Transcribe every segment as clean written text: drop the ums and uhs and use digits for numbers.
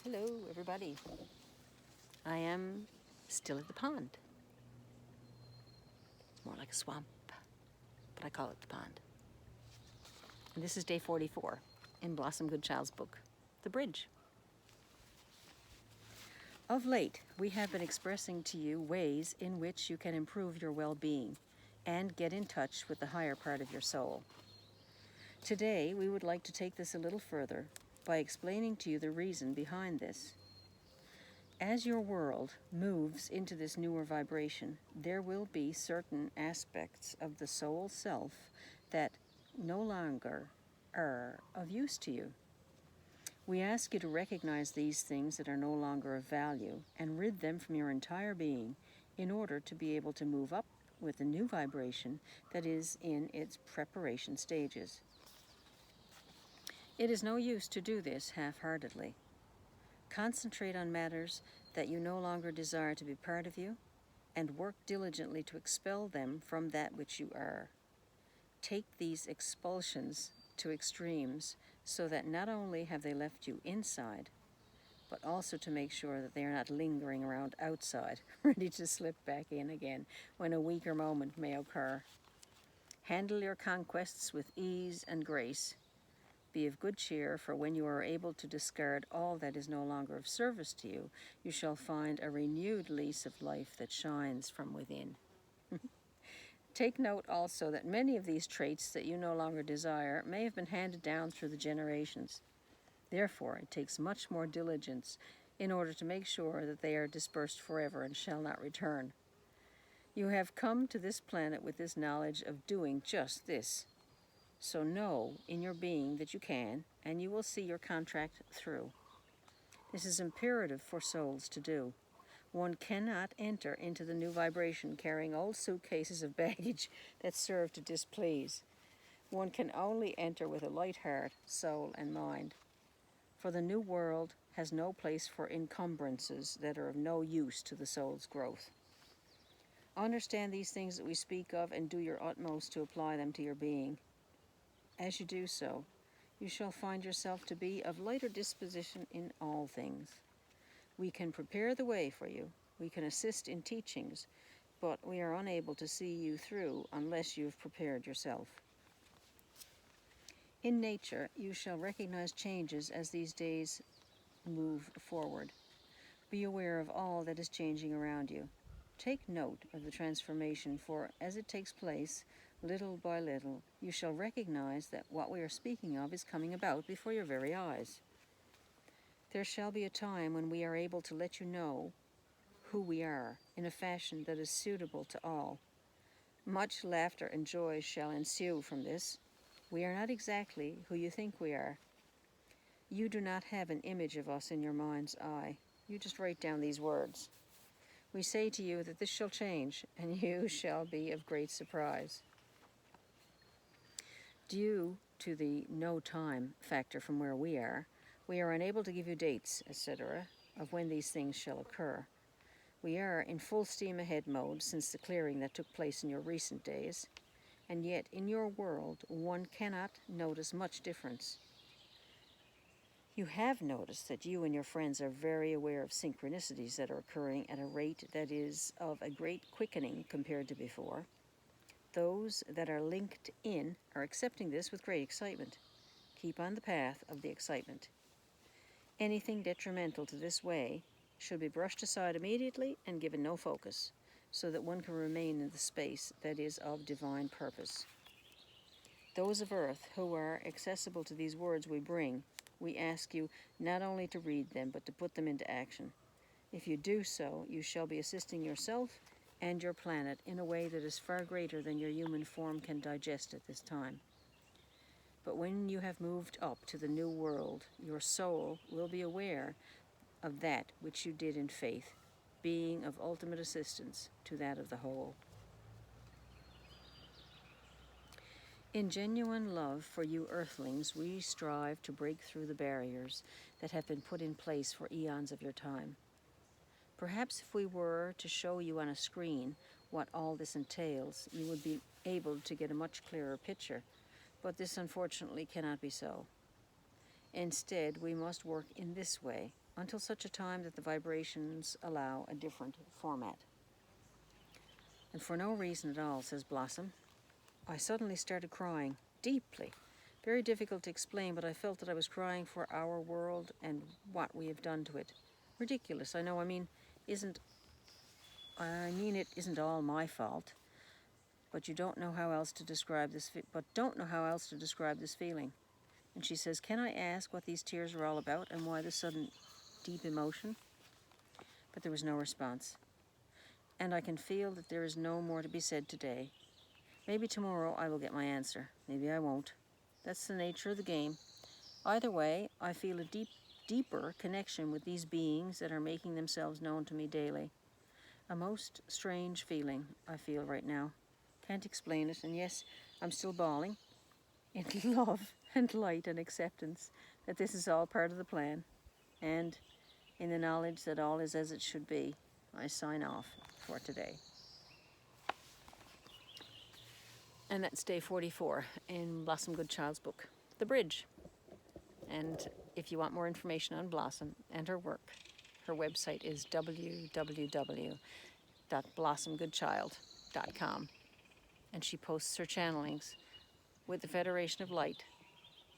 Hello, everybody. I am still at the pond. It's more like a swamp, but I call it the pond. And this is day 44 in Blossom Goodchild's book, The Bridge. Of late, we have been expressing to you ways in which you can improve your well-being and get in touch with the higher part of your soul. Today, we would like to take this a little further by explaining to you the reason behind this. As your world moves into this newer vibration, there will be certain aspects of the soul self that no longer are of use to you. We ask you to recognize these things that are no longer of value and rid them from your entire being in order to be able to move up with the new vibration that is in its preparation stages. It is no use to do this half-heartedly. Concentrate on matters that you no longer desire to be part of you, and work diligently to expel them from that which you are. Take these expulsions to extremes so that not only have they left you inside, but also to make sure that they are not lingering around outside, ready to slip back in again when a weaker moment may occur. Handle your conquests with ease and grace. Be of good cheer, for when you are able to discard all that is no longer of service to you, you shall find a renewed lease of life that shines from within. Take note also that many of these traits that you no longer desire may have been handed down through the generations. Therefore, it takes much more diligence in order to make sure that they are dispersed forever and shall not return. You have come to this planet with this knowledge of doing just this. So know in your being that you can, and you will see your contract through. This is imperative for souls to do. One cannot enter into the new vibration carrying old suitcases of baggage that serve to displease. One can only enter with a light heart, soul, and mind. For the new world has no place for encumbrances that are of no use to the soul's growth. Understand these things that we speak of and do your utmost to apply them to your being. As you do so, you shall find yourself to be of lighter disposition in all things. We can prepare the way for you, we can assist in teachings, but we are unable to see you through unless you have prepared yourself. In nature, you shall recognize changes as these days move forward. Be aware of all that is changing around you. Take note of the transformation, for as it takes place, little by little, you shall recognize that what we are speaking of is coming about before your very eyes. There shall be a time when we are able to let you know who we are in a fashion that is suitable to all. Much laughter and joy shall ensue from this. We are not exactly who you think we are. You do not have an image of us in your mind's eye. You just write down these words. We say to you that this shall change, and you shall be of great surprise. Due to the no time factor from where we are unable to give you dates, etc., of when these things shall occur. We are in full steam ahead mode since the clearing that took place in your recent days, and yet in your world one cannot notice much difference. You have noticed that you and your friends are very aware of synchronicities that are occurring at a rate that is of a great quickening compared to before. Those that are linked in are accepting this with great excitement. Keep on the path of the excitement. Anything detrimental to this way should be brushed aside immediately and given no focus, so that one can remain in the space that is of divine purpose. Those of earth who are accessible to these words we bring, we ask you not only to read them, but to put them into action. If you do so, you shall be assisting yourself and your planet in a way that is far greater than your human form can digest at this time. But when you have moved up to the new world, your soul will be aware of that which you did in faith, being of ultimate assistance to that of the whole. In genuine love for you earthlings, we strive to break through the barriers that have been put in place for eons of your time. Perhaps if we were to show you on a screen what all this entails, you would be able to get a much clearer picture, but this unfortunately cannot be so. Instead, we must work in this way, until such a time that the vibrations allow a different format. And for no reason at all, says Blossom, I suddenly started crying, deeply. Very difficult to explain, but I felt that I was crying for our world and what we have done to it. Ridiculous, I know. It isn't all my fault. But don't know how else to describe this feeling. And she says, can I ask what these tears are all about and why the sudden deep emotion? But there was no response. And I can feel that there is no more to be said today. Maybe tomorrow I will get my answer. Maybe I won't. That's the nature of the game. Either way, I feel a deeper connection with these beings that are making themselves known to me daily. A most strange feeling I feel right now. Can't explain it, and yes, I'm still bawling in love and light and acceptance that this is all part of the plan, and in the knowledge that all is as it should be. I sign off for today. And that's day 44 in Blossom Goodchild's book, The Bridge. And if you want more information on Blossom and her work, her website is www.blossomgoodchild.com. And she posts her channelings with the Federation of Light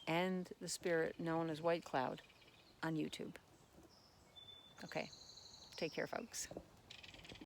and the spirit known as White Cloud on YouTube. Okay, take care, folks.